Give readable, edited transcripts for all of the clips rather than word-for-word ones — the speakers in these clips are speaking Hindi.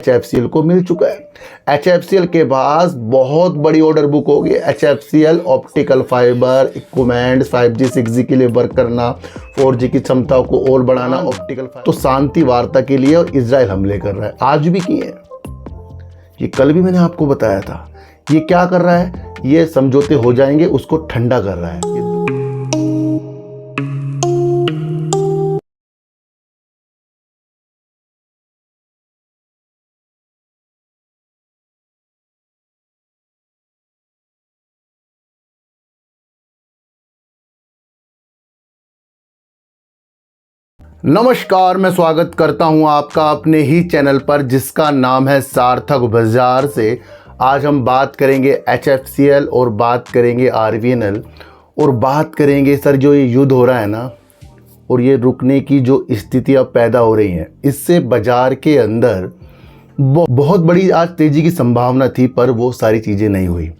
HFCL को मिल चुका है। HFCL के पास बहुत बड़ी ऑर्डर बुक होगी। HFCL optical fibre equipment 5G 6G के लिए वर्क करना, 4G की क्षमताओं को और बढ़ाना, ऑप्टिकल तो शांति वार्ता के लिए और इजराइल हमले कर रहा है। आज भी किए हैं, ये कल भी मैंने आपको बताया था। ये क्या कर रहा है, ये समझौते हो जाएंगे उसको ठंडा कर रहा है। नमस्कार, मैं स्वागत करता हूं आपका अपने ही चैनल पर जिसका नाम है सार्थक बाजार से। आज हम बात करेंगे HFCL और बात करेंगे RVNL और बात करेंगे सर जो ये युद्ध हो रहा है ना और ये रुकने की जो स्थितियां पैदा हो रही हैं, इससे बाजार के अंदर बहुत बड़ी आज तेज़ी की संभावना थी, पर वो सारी चीज़ें नहीं हुई।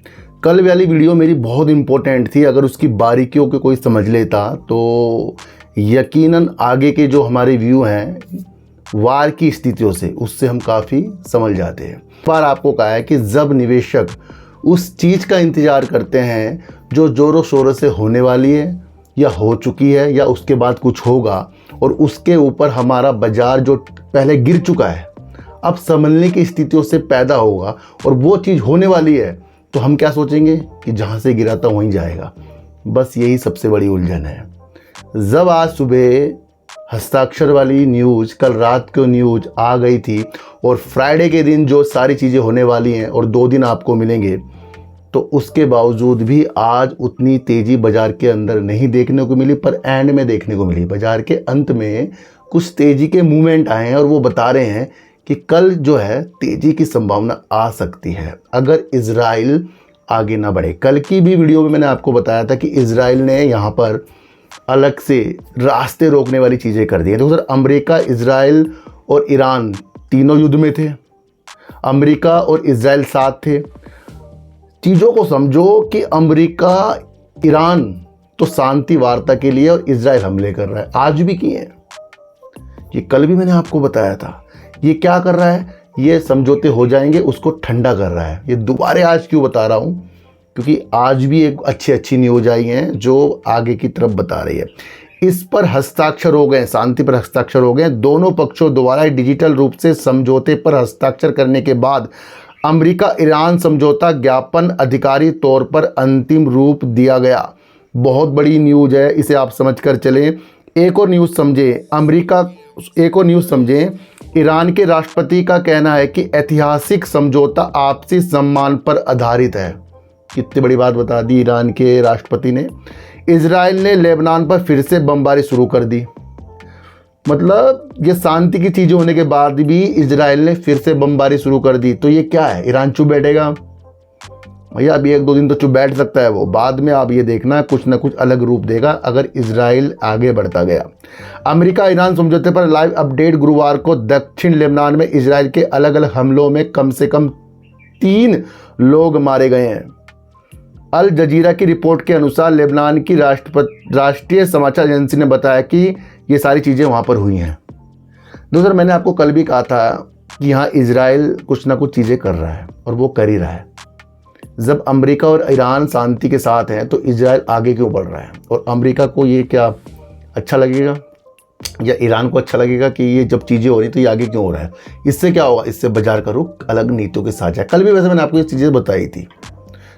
कल वाली वीडियो मेरी बहुत इंपॉर्टेंट थी, अगर उसकी बारीकियों को कोई समझ लेता तो यकीनन आगे के जो हमारे व्यू हैं वार की स्थितियों से उससे हम काफ़ी समझ जाते हैं। पर आपको कहा है कि जब निवेशक उस चीज़ का इंतज़ार करते हैं जो ज़ोरों शोरों से होने वाली है या हो चुकी है या उसके बाद कुछ होगा, और उसके ऊपर हमारा बाजार जो पहले गिर चुका है अब संभलने की स्थितियों से पैदा होगा और वो चीज़ होने वाली है, तो हम क्या सोचेंगे कि जहाँ से गिरा था वहीं जाएगा। बस यही सबसे बड़ी उलझन है। जब आज सुबह हस्ताक्षर वाली न्यूज़, कल रात को न्यूज़ आ गई थी और फ्राइडे के दिन जो सारी चीज़ें होने वाली हैं और 2 दिन आपको मिलेंगे, तो उसके बावजूद भी आज उतनी तेज़ी बाज़ार के अंदर नहीं देखने को मिली, पर एंड में देखने को मिली। बाज़ार के अंत में कुछ तेज़ी के मूवमेंट आए हैं और वो बता रहे हैं कि कल जो है तेज़ी की संभावना आ सकती है अगर इजराइल आगे ना बढ़े। कल की भी वीडियो में मैंने आपको बताया था कि इजराइल ने यहाँ पर अलग से रास्ते रोकने वाली चीज़ें कर दी हैं। तो सर अमेरिका, इजराइल और ईरान तीनों युद्ध में थे, अमेरिका और इजराइल साथ थे। चीज़ों को समझो कि अमेरिका ईरान तो शांति वार्ता के लिए और इजराइल हमले कर रहा है, आज भी किए हैं। ये कल भी मैंने आपको बताया था। ये क्या कर रहा है, ये समझौते हो जाएंगे उसको ठंडा कर रहा है। ये दोबारा आज क्यों बता रहा हूँ, क्योंकि आज भी एक अच्छी न्यूज़ आई हैं जो आगे की तरफ बता रही है। इस पर हस्ताक्षर हो गए, शांति पर हस्ताक्षर हो गए। दोनों पक्षों द्वारा डिजिटल रूप से समझौते पर हस्ताक्षर करने के बाद अमेरिका ईरान समझौता ज्ञापन आधिकारिक तौर पर अंतिम रूप दिया गया। बहुत बड़ी न्यूज़ है, इसे आप समझकर चलें। एक और न्यूज़ समझें। ईरान के राष्ट्रपति का कहना है कि ऐतिहासिक समझौता आपसी सम्मान पर आधारित है। कितनी बड़ी बात बता दी ईरान के राष्ट्रपति ने। इजराइल ने लेबनान पर फिर से बमबारी शुरू कर दी। मतलब ये शांति की चीज़ें होने के बाद भी इजराइल ने फिर से बमबारी शुरू कर दी। तो ये क्या है, ईरान चुप बैठेगा? भैया अभी 1-2 दिन तो चुप बैठ सकता है वो, बाद में आप ये देखना कुछ ना कुछ अलग रूप देगा अगर इजराइल आगे बढ़ता गया। अमेरिका ईरान समझौते पर लाइव अपडेट। गुरुवार को दक्षिण लेबनान में इजराइल के अलग अलग हमलों में कम से कम 3 लोग मारे गए हैं। अल जजीरा की रिपोर्ट के अनुसार लेबनान की राष्ट्रीय समाचार एजेंसी ने बताया कि ये सारी चीज़ें वहाँ पर हुई हैं। दोस्तों मैंने आपको कल भी कहा था कि यहाँ इजराइल कुछ ना कुछ चीज़ें कर रहा है और वो कर ही रहा है। जब अमेरिका और ईरान शांति के साथ हैं तो इजराइल आगे क्यों बढ़ रहा है, और अमेरिका को ये क्या अच्छा लगेगा या ईरान को अच्छा लगेगा कि ये जब चीज़ें हो रही तो ये आगे क्यों हो रहा है? इससे क्या होगा, इससे बाजार का रुख अलग नीतियों के साथ है। कल भी वैसे मैंने आपको ये चीज़ें बताई थी,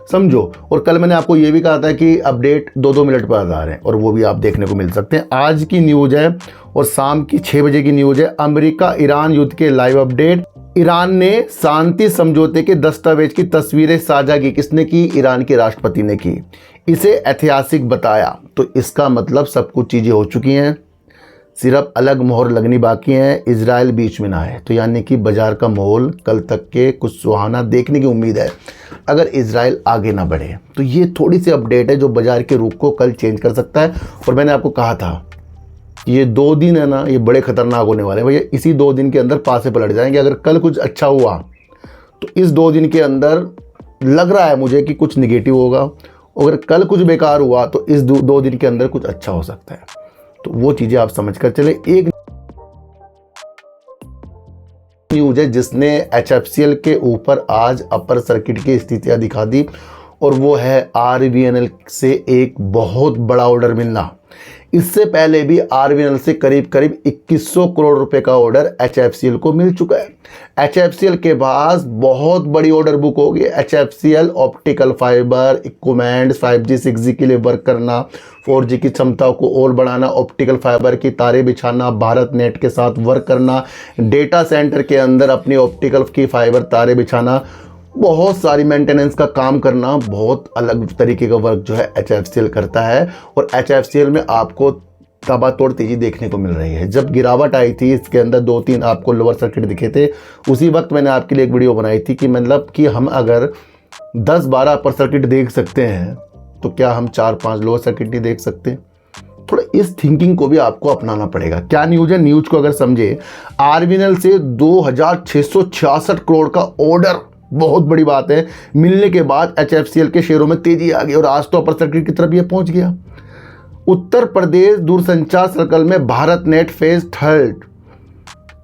समझो। और कल मैंने आपको ये भी कहा था कि अपडेट 2-2 मिनट पर आ रहे हैं और वो भी आप देखने को मिल सकते हैं। आज की न्यूज़ है और शाम की 6 बजे की न्यूज़ है। अमेरिका ईरान युद्ध के लाइव अपडेट। ईरान ने शांति समझौते के दस्तावेज की तस्वीरें साझा की। किसने की? ईरान के राष्ट्रपति ने की। इसे ऐतिहासिक बताया। तो इसका मतलब सब कुछ चीज़ें हो चुकी हैं, सिर्फ अलग मोहर लगनी बाकी है, इजराइल बीच में ना है। तो यानी कि बाजार का माहौल कल तक के कुछ सुहाना देखने की उम्मीद है अगर इजराइल आगे ना बढ़े। तो ये थोड़ी सी अपडेट है जो बाजार के रुख को कल चेंज कर सकता है। और मैंने आपको कहा था ये 2 दिन है ना, ये बड़े खतरनाक होने वाले हैं भैया। इसी 2 दिन के अंदर पासे पलट जाएंगे। अगर कल कुछ अच्छा हुआ तो इस 2 दिन के अंदर लग रहा है मुझे कि कुछ निगेटिव होगा। अगर कल कुछ बेकार हुआ तो इस 2 दिन के अंदर कुछ अच्छा हो सकता है। तो वो चीज़ें आप समझ कर चले। एक न्यूज़ है जिसने HFCL के ऊपर आज अपर सर्किट की स्थितियां दिखा दी, और वो है RVNL से एक बहुत बड़ा ऑर्डर मिलना। इससे पहले भी RVNL से करीब 2100 करोड़ रुपए का ऑर्डर HFCL को मिल चुका है। HFCL के पास बहुत बड़ी ऑर्डर बुक होगी। HFCL optical fibre equipments 5G 6G के लिए वर्क करना, 4G की क्षमताओं को और बढ़ाना, ऑप्टिकल फाइबर की तारें बिछाना, भारत नेट के साथ वर्क करना, डेटा सेंटर के अंदर अपनी ऑप्टिकल की फाइबर तारें बिछाना, बहुत सारी मेंटेनेंस का काम करना, बहुत अलग तरीके का वर्क जो है HFCL करता है। और HFCL में आपको तबातोड़ तेजी देखने को मिल रही है। जब गिरावट आई थी इसके अंदर 2-3 आपको लोअर सर्किट दिखे थे, उसी वक्त मैंने आपके लिए एक वीडियो बनाई थी कि मतलब कि हम अगर 10-12 अपर सर्किट देख सकते हैं तो क्या हम 4-5 लोअर सर्किट नहीं देख सकते? थोड़ा इस थिंकिंग को भी आपको अपनाना पड़ेगा। क्या न्यूज़ है, न्यूज़ को अगर समझे, RVNL से 2666 करोड़ का ऑर्डर, बहुत बड़ी बात है, मिलने के बाद HFCL के शेयरों में तेजी आ गई और आज तो अपर सर्किट की तरफ ये पहुंच गया। उत्तर प्रदेश दूरसंचार सर्कल में भारत नेट फेज 3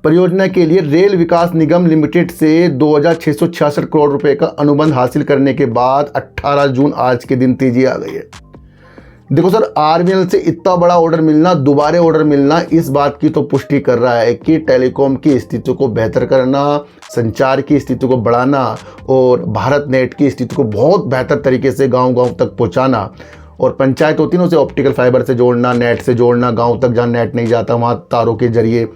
परियोजना के लिए रेल विकास निगम लिमिटेड से 2666 करोड़ रुपए का अनुबंध हासिल करने के बाद 18 जून आज के दिन तेजी आ गई है। देखो सर, RVNL से इतना बड़ा ऑर्डर मिलना, दोबारा ऑर्डर मिलना, इस बात की तो पुष्टि कर रहा है कि टेलीकॉम की स्थिति को बेहतर करना, संचार की स्थिति को बढ़ाना और भारत नेट की स्थिति को बहुत बेहतर तरीके से गांव-गांव तक पहुंचाना, और पंचायत होती है ना, उसे ऑप्टिकल फाइबर से जोड़ना, नेट से जोड़ना, गांव तक जहां नेट नहीं जाता वहां तारों के जरिए।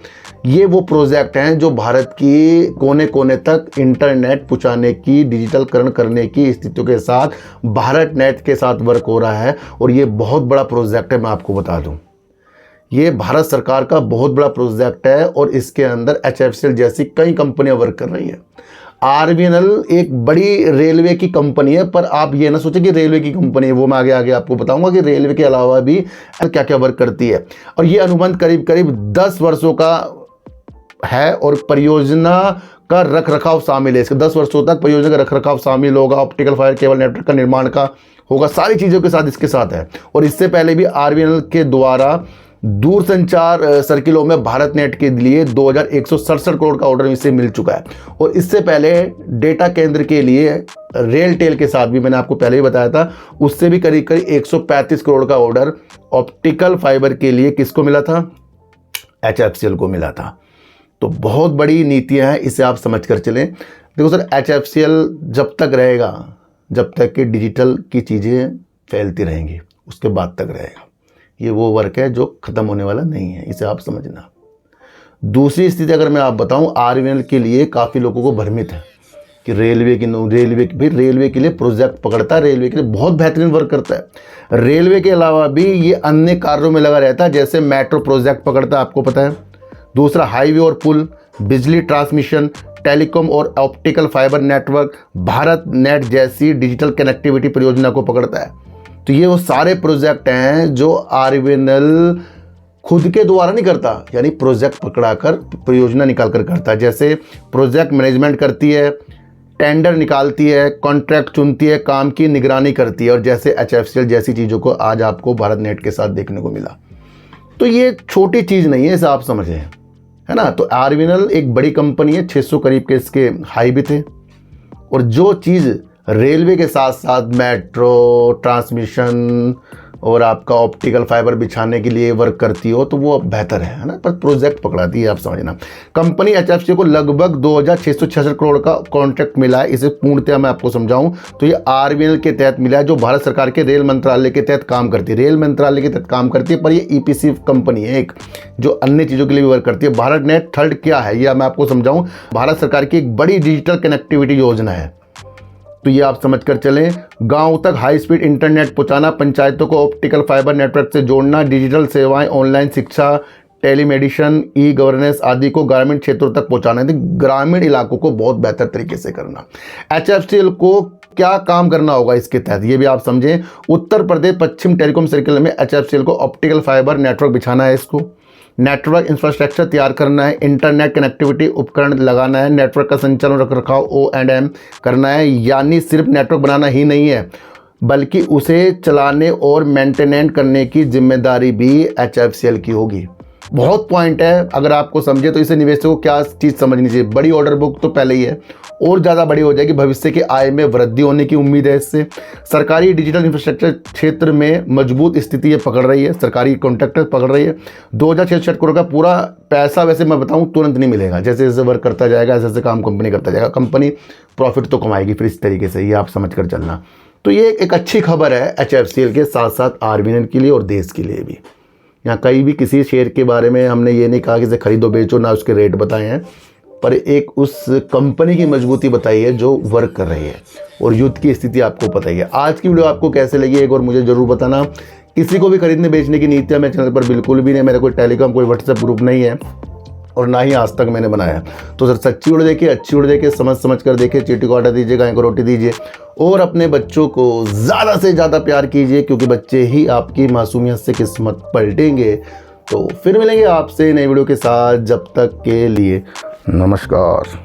ये वो प्रोजेक्ट हैं जो भारत की कोने कोने तक इंटरनेट पहुंचाने की, डिजिटलकरण करने की स्थितियों के साथ भारत नेट के साथ वर्क हो रहा है। और ये बहुत बड़ा प्रोजेक्ट है, मैं आपको बता दूं, ये भारत सरकार का बहुत बड़ा प्रोजेक्ट है और इसके अंदर HFCL जैसी कई कंपनियां वर्क कर रही हैं। RVNL एक बड़ी रेलवे की कंपनी है, पर आप ये ना सोचें कि रेलवे की कंपनी है, वो मैं आगे आपको बताऊंगा कि रेलवे के अलावा भी क्या क्या वर्क करती है। और ये अनुबंध करीब 10 वर्षों का है और परियोजना का रखरखाव शामिल है। इसके 10 वर्षों तक परियोजना का रखरखाव शामिल होगा, ऑप्टिकल फाइबर केबल नेटवर्क का निर्माण का होगा, सारी चीज़ों के साथ इसके साथ है। और इससे पहले भी RVNL के द्वारा दूरसंचार सर्किलों में भारत नेट के लिए 2167 करोड़ का ऑर्डर इससे मिल चुका है। और इससे पहले डेटा केंद्र के लिए रेल टेल के साथ भी मैंने आपको पहले ही बताया था, उससे भी करीब 135 करोड़ का ऑर्डर ऑप्टिकल फाइबर के लिए किसको मिला था? HFCL को मिला था। तो बहुत बड़ी नीतियां हैं, इसे आप समझ कर चलें। देखो सर, HFCL जब तक रहेगा, जब तक कि डिजिटल की चीज़ें फैलती रहेंगी, उसके बाद तक रहेगा। ये वो वर्क है जो ख़त्म होने वाला नहीं है, इसे आप समझना। दूसरी स्थिति अगर मैं आप बताऊं, RVNL के लिए काफ़ी लोगों को भ्रमित है कि रेलवे के लिए प्रोजेक्ट पकड़ता है, रेलवे के लिए बहुत बेहतरीन वर्क करता है। रेलवे के अलावा भी ये अन्य कार्यों में लगा रहता है, जैसे मेट्रो प्रोजेक्ट पकड़ता है, आपको पता है। दूसरा, हाईवे और पुल, बिजली ट्रांसमिशन, टेलीकॉम और optical fibre network, Bharat net जैसी डिजिटल कनेक्टिविटी परियोजना को पकड़ता है। तो ये वो सारे प्रोजेक्ट हैं जो RVNL खुद के द्वारा नहीं करता, यानी प्रोजेक्ट पकड़ाकर परियोजना निकाल कर करता है। जैसे प्रोजेक्ट मैनेजमेंट करती है, टेंडर निकालती है, कॉन्ट्रैक्ट चुनती है, काम की निगरानी करती है, और जैसे HFCL जैसी चीज़ों को आज आपको भारत नेट के साथ देखने को मिला। तो ये छोटी चीज़ नहीं है, इसे आप समझें, है ना। तो RVNL एक बड़ी कंपनी है, 600 करीब के इसके हाई भी थे। और जो चीज़ रेलवे के साथ साथ मेट्रो, ट्रांसमिशन और आपका ऑप्टिकल फाइबर बिछाने के लिए वर्क करती हो, तो वो बेहतर है ना। पर प्रोजेक्ट पकड़ाती है, आप समझना। कंपनी HFCL को लगभग 2666 करोड़ का कॉन्ट्रैक्ट मिला है। इसे पूर्णतः मैं आपको समझाऊं तो ये RVNL के तहत मिला है, जो भारत सरकार के रेल मंत्रालय के तहत काम करती है। रेल मंत्रालय के तहत काम करती है, पर ये EPC कंपनी है एक, जो अन्य चीज़ों के लिए भी वर्क करती है। भारत नेट 3 क्या है, यह मैं आपको समझाऊँ। भारत सरकार की एक बड़ी डिजिटल कनेक्टिविटी योजना है, तो ये आप समझ कर चलें। गांव तक हाई स्पीड इंटरनेट पहुंचाना, पंचायतों को ऑप्टिकल फाइबर नेटवर्क से जोड़ना, डिजिटल सेवाएं, ऑनलाइन शिक्षा, टेलीमेडिसिन, ई-गवर्नेंस आदि को ग्रामीण क्षेत्रों तक पहुंचाना, तो ग्रामीण इलाकों को बहुत बेहतर तरीके से करना। HFCL को क्या काम करना होगा इसके तहत, ये भी आप समझें। उत्तर प्रदेश पश्चिम टेलीकॉम सर्किल में HFCL को ऑप्टिकल फाइबर नेटवर्क बिछाना है, इसको नेटवर्क इंफ्रास्ट्रक्चर तैयार करना है, इंटरनेट कनेक्टिविटी उपकरण लगाना है, नेटवर्क का संचालन रखरखाव O&M करना है। यानी सिर्फ नेटवर्क बनाना ही नहीं है, बल्कि उसे चलाने और मेंटेनेंस करने की जिम्मेदारी भी HFCL की होगी। बहुत पॉइंट है, अगर आपको समझे तो इसे निवेशक को क्या चीज़ समझनी चाहिए। बड़ी ऑर्डर बुक तो पहले ही है, और ज़्यादा बड़ी हो जाएगी, भविष्य के आय में वृद्धि होने की उम्मीद है इससे। सरकारी डिजिटल इंफ्रास्ट्रक्चर क्षेत्र में मजबूत स्थिति ये पकड़ रही है, सरकारी कॉन्ट्रैक्टर पकड़ रही है। 2066 करोड़ का पूरा पैसा वैसे मैं बताऊं तुरंत नहीं मिलेगा, जैसे जैसे वर्क करता जाएगा ऐसे ऐसे काम कंपनी करता जाएगा, कंपनी प्रॉफिट तो कमाएगी फिर इस तरीके से, ये आप समझ कर चलना। तो ये एक अच्छी खबर है HFCL के साथ साथ आरबीएल के लिए और देश के लिए भी। यहाँ कहीं भी किसी शेयर के बारे में हमने ये नहीं कहा कि इसे खरीदो बेचो, ना उसके रेट बताए हैं, पर एक उस कंपनी की मजबूती बताई है जो वर्क कर रही है, और युद्ध की स्थिति आपको पता ही है। आज की वीडियो आपको कैसे लगी एक और मुझे ज़रूर बताना। किसी को भी खरीदने बेचने की नीतियाँ मेरे चैनल पर बिल्कुल भी नहीं, मेरा कोई टेलीकॉम कोई व्हाट्सएप ग्रुप नहीं है, और ना ही आज तक मैंने बनाया। तो सर सच्ची वीडियो देखिए, अच्छी वीडियो देखिए, समझ कर देखिए, चीटी को आटा दीजिए, गाय को रोटी दीजिए, और अपने बच्चों को ज़्यादा से ज़्यादा प्यार कीजिए, क्योंकि बच्चे ही आपकी मासूमियत से किस्मत पलटेंगे। तो फिर मिलेंगे आपसे नई वीडियो के साथ, जब तक के लिए नमस्कार।